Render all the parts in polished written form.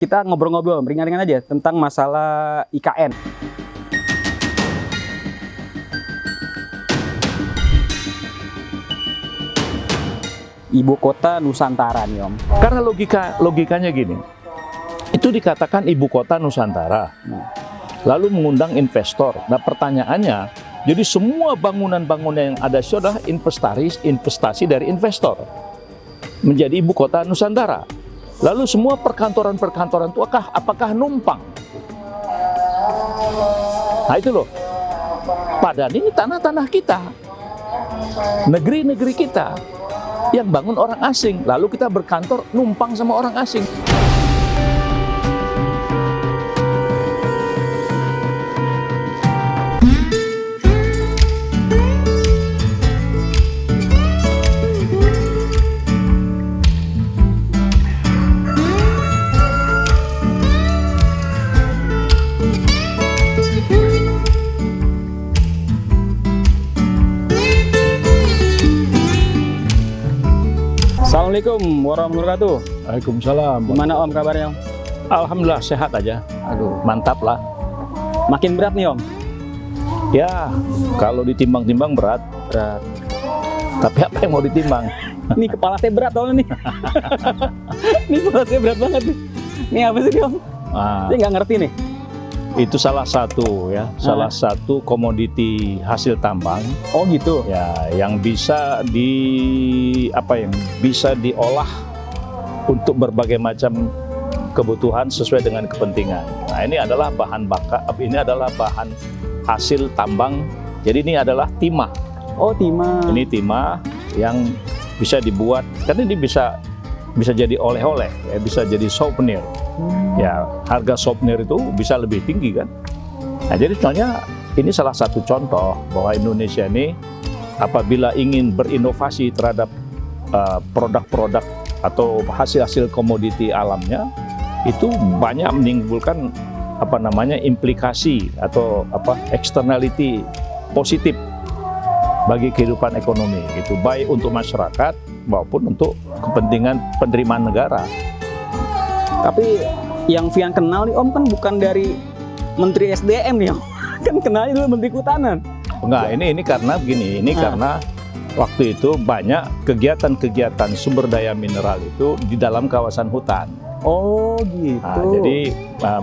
Kita ngobrol-ngobrol ringan-ringan aja tentang masalah IKN. Ibu kota Nusantara nih Om. Karena logikanya gini, itu dikatakan ibu kota Nusantara, lalu mengundang investor. Nah pertanyaannya, jadi semua bangunan-bangunan yang ada itu adalah investasi dari investor menjadi ibu kota Nusantara. Lalu semua perkantoran-perkantoran itu apakah numpang? Nah itu loh, padahal ini tanah-tanah kita, negeri-negeri kita, yang bangun orang asing, lalu kita berkantor numpang sama orang asing. Assalamualaikum warahmatullahi wabarakatuh. Waalaikumsalam. Gimana Om kabarnya Om? Alhamdulillah sehat aja. Aduh, Mantap lah. makin berat nih Om. Ya, kalau ditimbang-timbang berat. Berat. Tapi apa yang mau ditimbang? Ini kepala saya berat Om nih. Ini kepala saya berat banget nih. Ini apa sih nih Om? Saya nggak ngerti nih. Itu salah satu ya, salah satu komoditi hasil tambang. Oh gitu. Ya, yang bisa bisa diolah untuk berbagai macam kebutuhan sesuai dengan kepentingan. Nah, ini adalah bahan hasil tambang. Jadi ini adalah timah. Oh timah. Ini timah yang bisa dibuat, karena ini bisa jadi oleh-oleh, ya, bisa jadi souvenir. Ya, harga souvenir itu bisa lebih tinggi kan. Nah, jadi sebenarnya ini salah satu contoh bahwa Indonesia ini apabila ingin berinovasi terhadap produk-produk atau hasil-hasil komoditi alamnya, itu banyak menimbulkan implikasi atau externality positif bagi kehidupan ekonomi, itu baik untuk masyarakat maupun untuk kepentingan penerimaan negara. Tapi yang Vian kenal nih Om kan bukan dari Menteri SDM nih Om. Kan kenalnya dulu Menteri Kehutanan. Enggak, ini karena begini, karena waktu itu banyak kegiatan-kegiatan sumber daya mineral itu di dalam kawasan hutan. Oh gitu. Nah, jadi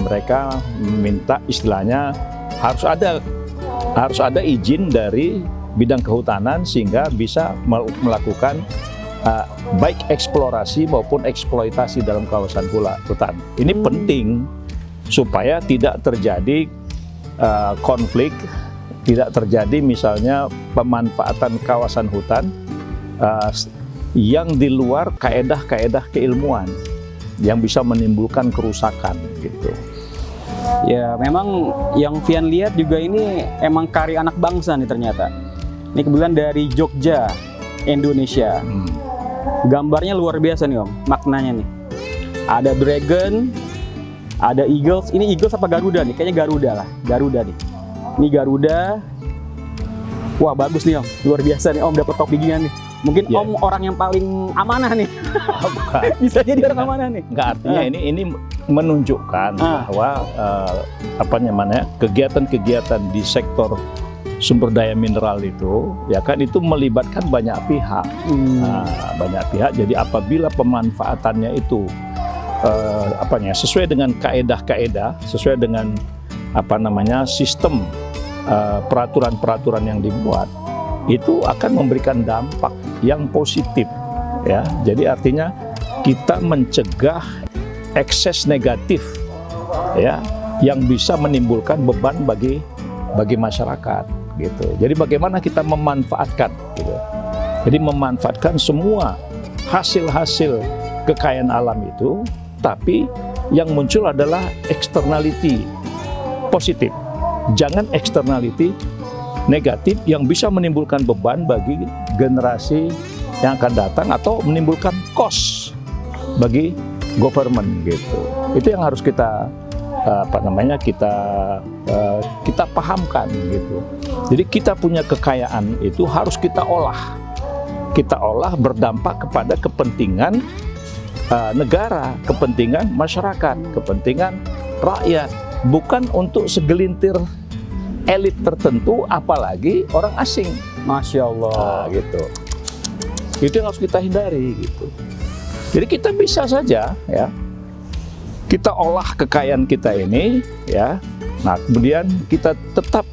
mereka minta istilahnya harus ada izin dari bidang kehutanan sehingga bisa melakukan baik eksplorasi maupun eksploitasi dalam kawasan hutan. Ini penting supaya tidak terjadi konflik, tidak terjadi misalnya pemanfaatan kawasan hutan yang di luar kaedah-kaedah keilmuan yang bisa menimbulkan kerusakan gitu. Ya memang yang Vian lihat juga ini emang karya anak bangsa nih ternyata. Ini kebetulan dari Jogja, Indonesia. Gambarnya luar biasa nih Om, maknanya nih. Ada dragon, ada eagles. Ini eagles apa Garuda nih? Kayaknya Garuda lah, Garuda nih. Ini Garuda. Wah bagus nih Om, luar biasa nih Om dapat topi gini nih. Mungkin Om orang yang paling amanah nih. Bisa jadi orang amanah nih. Enggak, artinya ini menunjukkan bahwa kegiatan-kegiatan di sektor sumber daya mineral itu, ya kan, itu melibatkan banyak pihak. Banyak pihak. Jadi apabila pemanfaatannya itu sesuai dengan kaedah-kaedah, sesuai dengan sistem peraturan-peraturan yang dibuat, itu akan memberikan dampak yang positif, ya. Jadi artinya kita mencegah ekses negatif, ya, yang bisa menimbulkan beban bagi masyarakat gitu. Jadi bagaimana kita memanfaatkan gitu. Jadi memanfaatkan semua hasil-hasil kekayaan alam itu, tapi yang muncul adalah externality positif. Jangan externality negatif yang bisa menimbulkan beban bagi generasi yang akan datang atau menimbulkan cost bagi government gitu. Itu yang harus kita kita pahamkan gitu. Jadi kita punya kekayaan itu harus kita olah berdampak kepada kepentingan negara, kepentingan masyarakat, kepentingan rakyat, bukan untuk segelintir elit tertentu, apalagi orang asing. Masya Allah. Gitu. Itu yang harus kita hindari gitu. Jadi kita bisa saja ya, kita olah kekayaan kita ini ya. Nah, kemudian kita tetap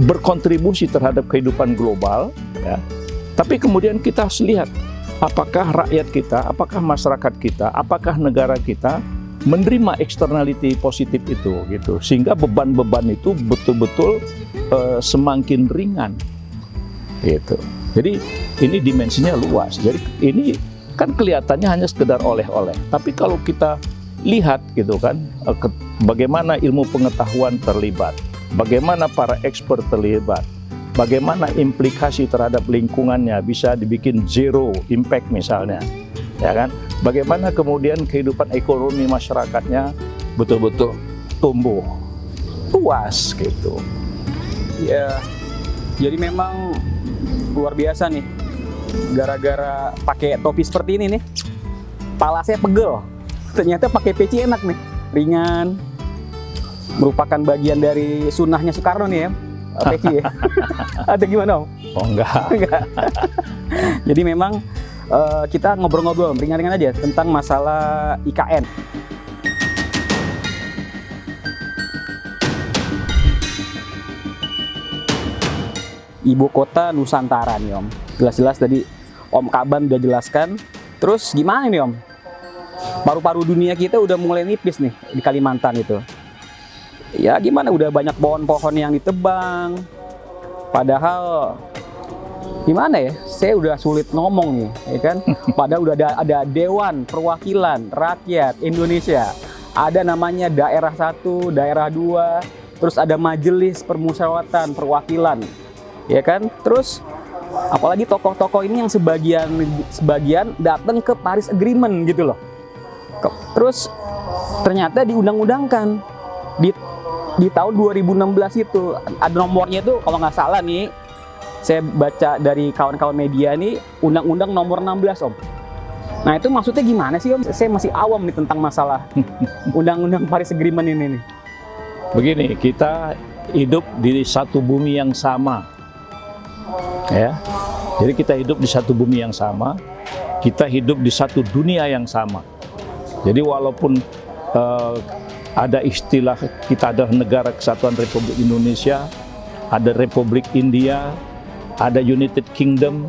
berkontribusi terhadap kehidupan global ya. Tapi kemudian kita harus lihat apakah rakyat kita, apakah masyarakat kita, apakah negara kita menerima eksternality positif itu gitu, sehingga beban-beban itu betul-betul semakin ringan gitu. Jadi ini dimensinya luas. Jadi ini kan kelihatannya hanya sekedar oleh-oleh, tapi kalau kita lihat gitu kan, bagaimana ilmu pengetahuan terlibat, bagaimana para expert terlibat, bagaimana implikasi terhadap lingkungannya bisa dibikin zero impact misalnya, ya kan? Bagaimana kemudian kehidupan ekonomi masyarakatnya betul-betul tumbuh luas gitu. Ya, jadi memang luar biasa nih. Gara-gara pakai topi seperti ini nih, kepala saya pegel. Ternyata pakai peci enak nih, ringan. Merupakan bagian dari sunnahnya Soekarno nih ya, peci ya. Atau gimana Om? Oh enggak. Enggak. Jadi memang kita ngobrol-ngobrol ringan-ringan aja tentang masalah IKN. Ibu kota Nusantara nih Om. Jelas-jelas tadi Om Kaban udah jelaskan. Terus gimana nih Om? Paru-paru dunia kita udah mulai nipis nih di Kalimantan itu. Ya gimana, udah banyak pohon-pohon yang ditebang. Padahal gimana ya, saya udah sulit ngomong nih, ya kan? Padahal udah ada Dewan Perwakilan Rakyat Indonesia. Ada namanya daerah 1, daerah 2, terus ada Majelis Permusyawaratan Perwakilan. Ya kan? Terus apalagi tokoh-tokoh ini yang sebagian datang ke Paris Agreement gitu loh. Terus ternyata diundang-undangkan di tahun 2016 itu ada nomornya itu, kalau nggak salah nih, saya baca dari kawan-kawan media nih, Undang-Undang nomor 16 Om. Nah itu maksudnya gimana sih Om? Saya masih awam nih tentang masalah Undang-Undang Paris Agreement ini nih. Begini, kita hidup di satu bumi yang sama. Ya, jadi kita hidup di satu bumi yang sama, kita hidup di satu dunia yang sama. Jadi walaupun ada istilah kita ada Negara Kesatuan Republik Indonesia, ada Republik India, ada United Kingdom,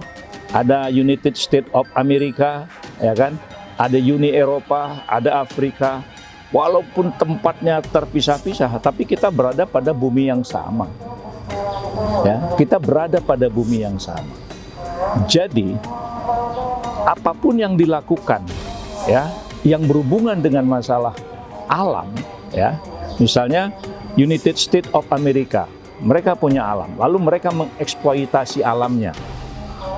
ada United States of America, ya kan? Ada Uni Eropa, ada Afrika. Walaupun tempatnya terpisah-pisah, tapi kita berada pada bumi yang sama. Ya, kita berada pada bumi yang sama. Jadi apapun yang dilakukan ya, yang berhubungan dengan masalah alam ya, misalnya United States of America, mereka punya alam, lalu mereka mengeksploitasi alamnya.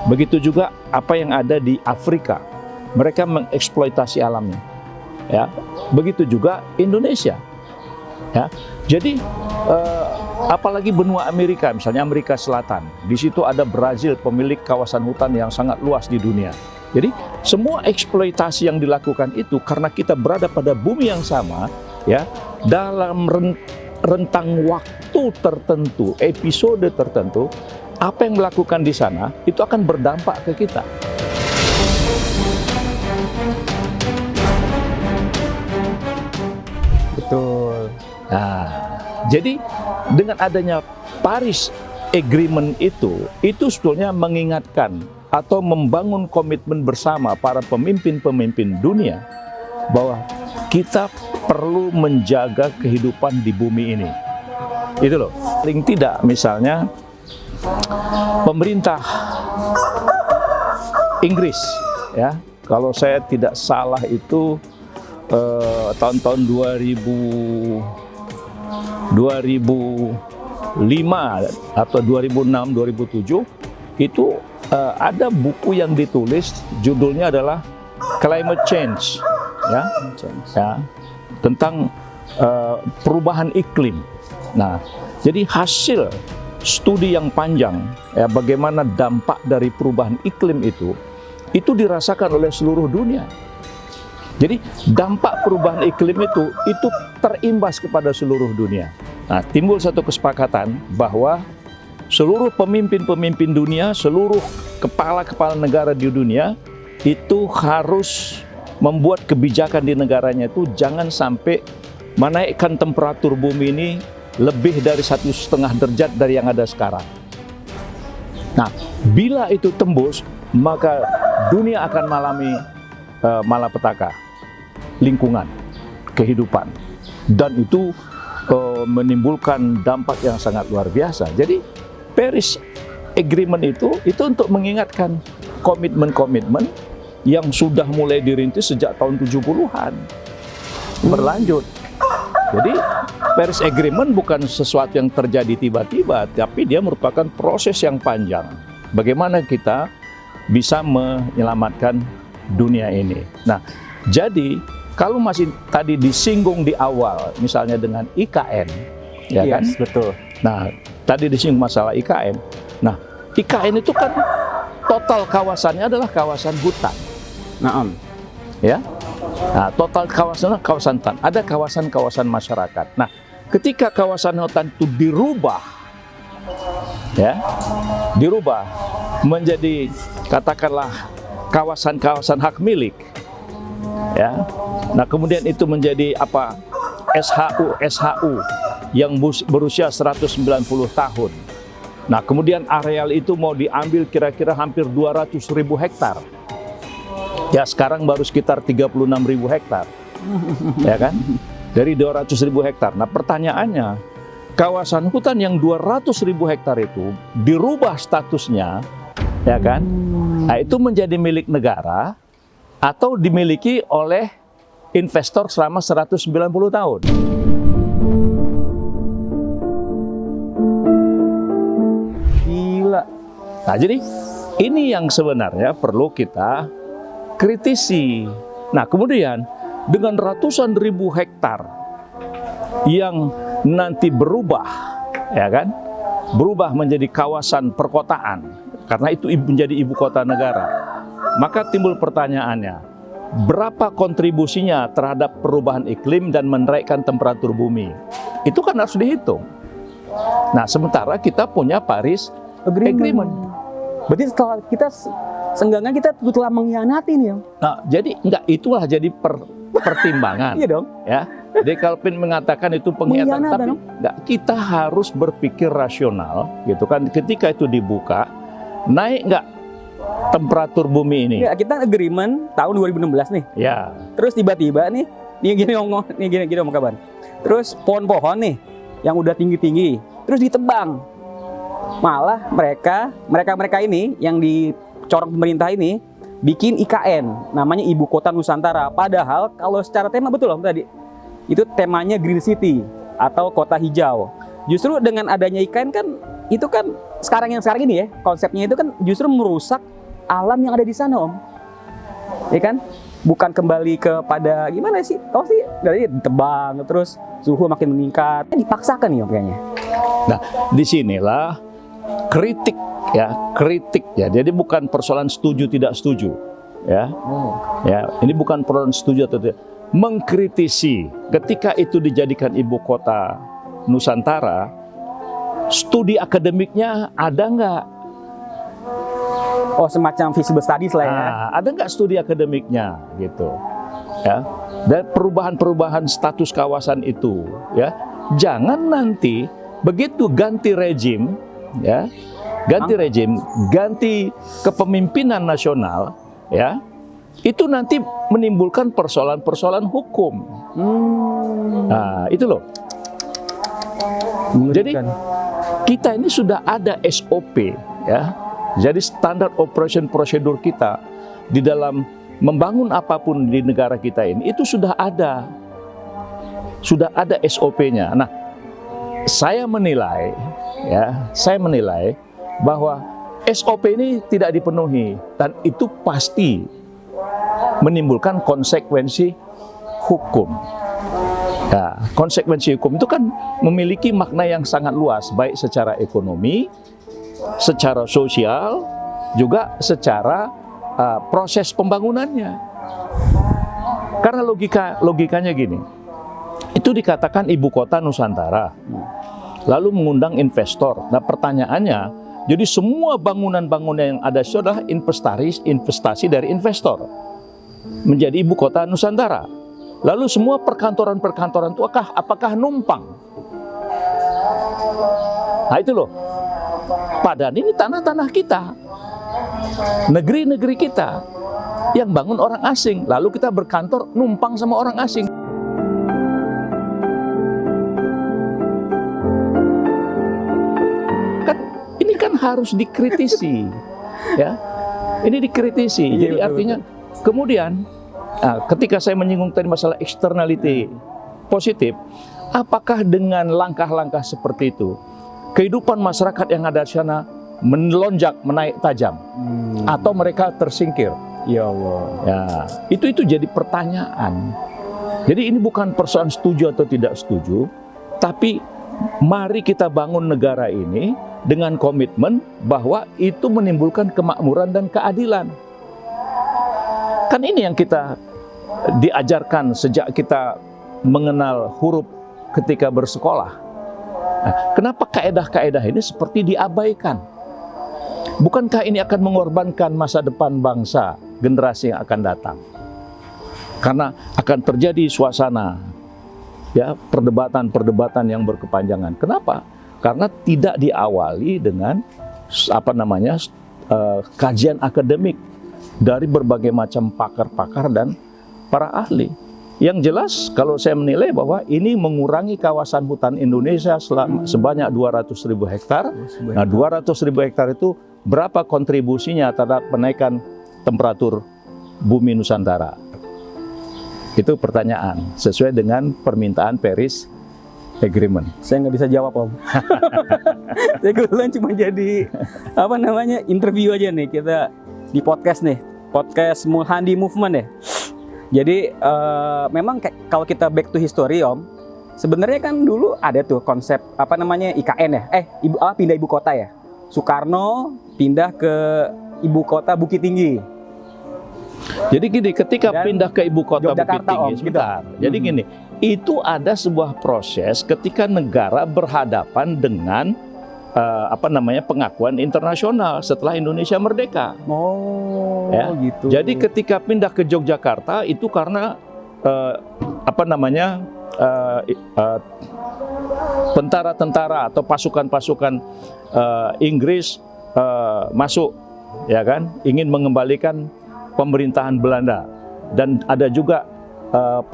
Begitu juga apa yang ada di Afrika, mereka mengeksploitasi alamnya. Ya, begitu juga Indonesia. Ya, jadi apalagi benua Amerika, misalnya Amerika Selatan, di situ ada Brazil, pemilik kawasan hutan yang sangat luas di dunia. Jadi semua eksploitasi yang dilakukan itu karena kita berada pada bumi yang sama, ya, dalam rentang waktu tertentu, episode tertentu, apa yang melakukan di sana itu akan berdampak ke kita. Betul. Nah, jadi dengan adanya Paris Agreement itu sebetulnya mengingatkan atau membangun komitmen bersama para pemimpin-pemimpin dunia bahwa kita perlu menjaga kehidupan di bumi ini. Itu loh. Paling tidak misalnya pemerintah Inggris ya, kalau saya tidak salah itu tahun-tahun 2005 atau 2006, 2007 itu ada buku yang ditulis judulnya adalah Climate Change ya, tentang perubahan iklim. Nah, jadi hasil studi yang panjang ya, bagaimana dampak dari perubahan iklim itu dirasakan oleh seluruh dunia. Jadi dampak perubahan iklim itu terimbas kepada seluruh dunia. Nah, timbul satu kesepakatan bahwa seluruh pemimpin-pemimpin dunia, seluruh kepala-kepala negara di dunia itu harus membuat kebijakan di negaranya itu jangan sampai menaikkan temperatur bumi ini lebih dari 1,5 derajat dari yang ada sekarang. Nah, bila itu tembus, maka dunia akan mengalami malapetaka lingkungan, kehidupan, dan itu menimbulkan dampak yang sangat luar biasa. Jadi Paris Agreement itu untuk mengingatkan komitmen-komitmen yang sudah mulai dirintis sejak tahun 70-an berlanjut. Jadi Paris Agreement bukan sesuatu yang terjadi tiba-tiba, tapi dia merupakan proses yang panjang. Bagaimana kita bisa menyelamatkan dunia ini. Nah, jadi kalau masih tadi disinggung di awal, misalnya dengan IKN, ya kan? Betul. Nah, tadi disinggung masalah IKN. Nah, IKN itu kan total kawasannya adalah kawasan hutan. Naam. Ya. Nah, total kawasan hutan. Ada kawasan-kawasan masyarakat. Nah, ketika kawasan hutan itu dirubah, ya, dirubah menjadi katakanlah kawasan-kawasan hak milik, ya. Nah, kemudian itu menjadi apa? SHU yang berusia 190 tahun. Nah, kemudian areal itu mau diambil kira-kira hampir 200.000 hektar. Ya, sekarang baru sekitar 36.000 hektar. Ya kan? Dari 200.000 hektar. Nah, pertanyaannya, kawasan hutan yang 200.000 hektar itu dirubah statusnya, ya kan? Nah, itu menjadi milik negara atau dimiliki oleh investor selama 190 tahun. Gila. Nah, jadi ini yang sebenarnya perlu kita kritisi. Nah, kemudian dengan ratusan ribu hektar yang nanti berubah, ya kan? Berubah menjadi kawasan perkotaan karena itu menjadi ibu kota negara. Maka timbul pertanyaannya, berapa kontribusinya terhadap perubahan iklim dan menaikkan temperatur bumi? Itu kan harus dihitung. Nah, sementara kita punya Paris Agreement. Berarti setelah kita seenggaknya kita telah mengkhianati nih, Om. Nah, jadi enggak, itulah jadi pertimbangan. Iya dong. Ya. Jadi Calvin mengatakan itu pengkhianatan, tapi enggak, kita harus berpikir rasional, gitu kan? Ketika itu dibuka, naik enggak temperatur bumi ini? Ya, kita agreement tahun 2016 nih. Ya. Terus tiba-tiba nih gini ngomong kabar. Terus pohon-pohon nih yang udah tinggi-tinggi, terus ditebang. Malah mereka ini yang dicorong pemerintah ini bikin IKN, namanya Ibu Kota Nusantara. Padahal kalau secara tema betul Om tadi, itu temanya Green City atau kota hijau. Justru dengan adanya IKN kan, itu kan sekarang ini ya, konsepnya itu kan justru merusak alam yang ada di sana Om. Ya kan? Bukan kembali kepada gimana sih? Tahu sih dari ditebang terus suhu makin meningkat. Dipaksakan nih Om kayaknya. Nah, disinilah kritik ya. Jadi bukan persoalan setuju tidak setuju, ya. Ya, ini bukan persoalan setuju atau tidak. Mengkritisi ketika itu dijadikan ibu kota Nusantara, studi akademiknya ada nggak? Oh, semacam visible studies lah ya. Nah, ada nggak studi akademiknya gitu, ya. Dan perubahan-perubahan status kawasan itu, ya. Jangan nanti begitu ganti rejim, ya, ganti kepemimpinan nasional, ya, itu nanti menimbulkan persoalan-persoalan hukum. Nah, itu loh. Jadi kita ini sudah ada SOP, ya. Jadi standard operation prosedur kita di dalam membangun apapun di negara kita ini itu sudah ada SOP-nya. Nah, saya menilai bahwa SOP ini tidak dipenuhi dan itu pasti menimbulkan konsekuensi hukum. Nah, konsekuensi hukum itu kan memiliki makna yang sangat luas, baik secara ekonomi, secara sosial, juga secara proses pembangunannya. Karena logikanya gini, itu dikatakan ibu kota Nusantara, lalu mengundang investor. Nah pertanyaannya, jadi semua bangunan-bangunan yang ada itu adalah investasi dari investor menjadi ibu kota Nusantara. Lalu semua perkantoran-perkantoran itu apakah numpang? Nah itu loh, padahal ini tanah-tanah kita, negeri-negeri kita, yang bangun orang asing, lalu kita berkantor numpang sama orang asing. Ini kan harus dikritisi, ya. Ini dikritisi. Jadi artinya kemudian, ketika saya menyinggung tadi masalah externality positif, apakah dengan langkah-langkah seperti itu kehidupan masyarakat yang ada di sana melonjak, menaik tajam, atau mereka tersingkir? Ya Allah. Ya, itu jadi pertanyaan. Jadi ini bukan persoalan setuju atau tidak setuju, tapi mari kita bangun negara ini dengan komitmen bahwa itu menimbulkan kemakmuran dan keadilan. Kan ini yang kita diajarkan sejak kita mengenal huruf ketika bersekolah. Nah, kenapa kaedah-kaedah ini seperti diabaikan? Bukankah ini akan mengorbankan masa depan bangsa, generasi yang akan datang? Karena akan terjadi suasana, ya, perdebatan yang berkepanjangan. Kenapa? Karena tidak diawali dengan kajian akademik dari berbagai macam pakar-pakar dan para ahli. Yang jelas kalau saya menilai bahwa ini mengurangi kawasan hutan Indonesia sebanyak 200.000 hektar. Nah 200.000 hektar itu berapa kontribusinya terhadap penaikan temperatur bumi Nusantara? Itu pertanyaan sesuai dengan permintaan Paris Agreement. Saya nggak bisa jawab, Om. Saya kebetulan cuma jadi interview aja nih, kita di podcast nih, podcast Mulhandi Movement ya. Jadi memang kalau kita back to history, Om, sebenarnya kan dulu ada tuh konsep IKN ya, pindah ibu kota ya. Soekarno pindah ke ibu kota Bukit Tinggi. Jadi gini, ketika pindah ke ibu kota Bukit Tinggi, sebentar. Jadi gini, itu ada sebuah proses ketika negara berhadapan dengan pengakuan internasional setelah Indonesia merdeka. Oh, ya. Gitu. Jadi ketika pindah ke Yogyakarta itu karena tentara-tentara atau pasukan-pasukan Inggris masuk, ya kan, ingin mengembalikan pemerintahan Belanda, dan ada juga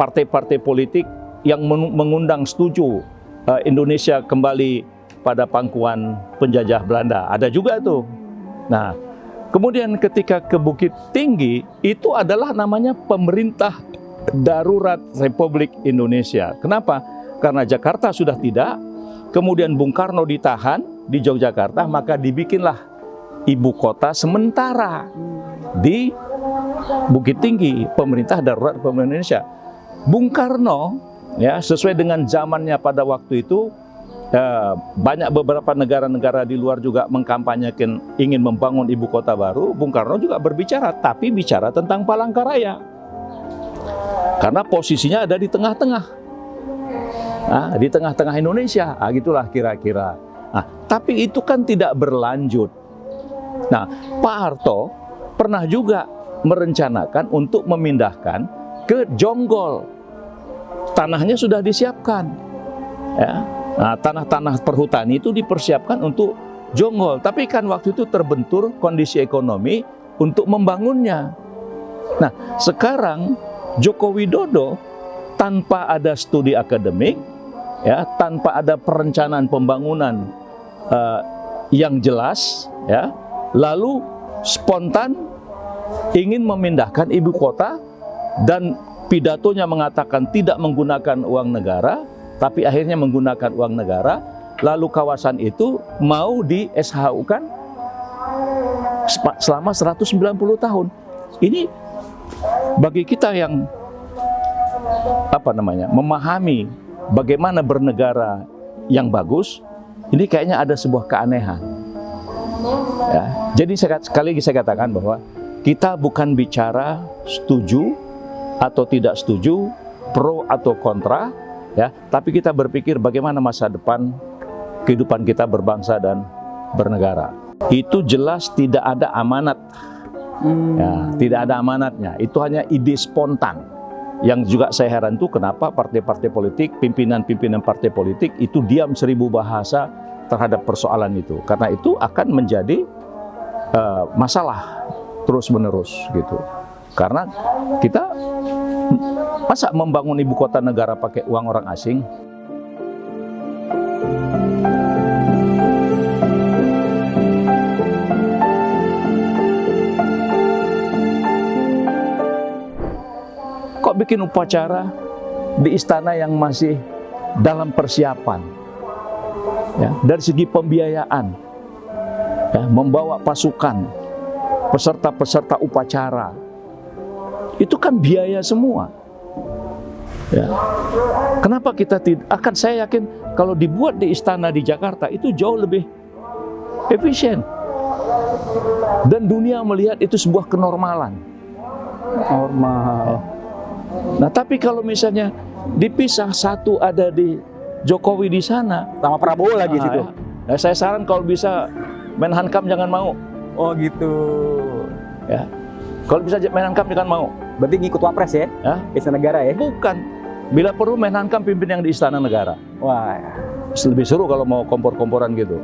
partai-partai politik yang mengundang setuju Indonesia kembali pada pangkuan penjajah Belanda. Ada juga tuh. Nah, kemudian ketika ke Bukit Tinggi itu adalah namanya Pemerintah Darurat Republik Indonesia. Kenapa? Karena Jakarta sudah tidak, kemudian Bung Karno ditahan di Yogyakarta, maka dibikinlah ibu kota sementara di Bukit Tinggi, Pemerintah Darurat Republik Indonesia. Bung Karno, ya, sesuai dengan zamannya pada waktu itu, banyak beberapa negara-negara di luar juga mengkampanyekan ingin membangun ibu kota baru. Bung Karno juga berbicara, tapi bicara tentang Palangkaraya, karena posisinya ada di tengah-tengah, di tengah-tengah Indonesia, gitulah kira-kira. Tapi itu kan tidak berlanjut. Nah, Pak Harto pernah juga merencanakan untuk memindahkan ke Jonggol. Tanahnya sudah disiapkan, ya. Nah, tanah-tanah perhutani itu dipersiapkan untuk Jonggol, tapi kan waktu itu terbentur kondisi ekonomi untuk membangunnya. Nah, sekarang Joko Widodo tanpa ada studi akademik, ya, tanpa ada perencanaan pembangunan yang jelas, ya, lalu spontan ingin memindahkan ibu kota dan pidatonya mengatakan tidak menggunakan uang negara, tapi akhirnya menggunakan uang negara, lalu kawasan itu mau di SHU-kan selama 190 tahun. Ini bagi kita yang memahami bagaimana bernegara yang bagus, ini kayaknya ada sebuah keanehan. Ya, jadi sekali lagi saya katakan bahwa kita bukan bicara setuju atau tidak setuju, pro atau kontra, ya. Tapi kita berpikir bagaimana masa depan kehidupan kita berbangsa dan bernegara. Itu jelas tidak ada amanat, ya, tidak ada amanatnya. Itu hanya ide spontan. Yang juga saya heran tuh kenapa partai-partai politik, pimpinan-pimpinan partai politik itu diam 1000 bahasa terhadap persoalan itu. Karena itu akan menjadi masalah terus-menerus gitu. Karena kita masa membangun ibu kota negara pakai uang orang asing? Kok bikin upacara di istana yang masih dalam persiapan? Ya, dari segi pembiayaan, ya, membawa pasukan, peserta-peserta upacara, itu kan biaya semua. Ya. Kenapa kita tidak? Saya yakin kalau dibuat di istana di Jakarta itu jauh lebih efisien. Dan dunia melihat itu sebuah kenormalan. Normal. Nah, tapi kalau misalnya dipisah, satu ada di Jokowi di sana, Sama Prabowo lagi situ. Nah, saya saran kalau bisa Menhankam jangan mau. Oh gitu. Ya. Kalau bisa Menhankam jangan mau. Berarti ngikut Wapres ya? Ya. Istana Negara ya? Bukan. Bila perlu Menhankam pimpin yang di Istana Negara. Wah. Lebih seru kalau mau kompor-komporan gitu.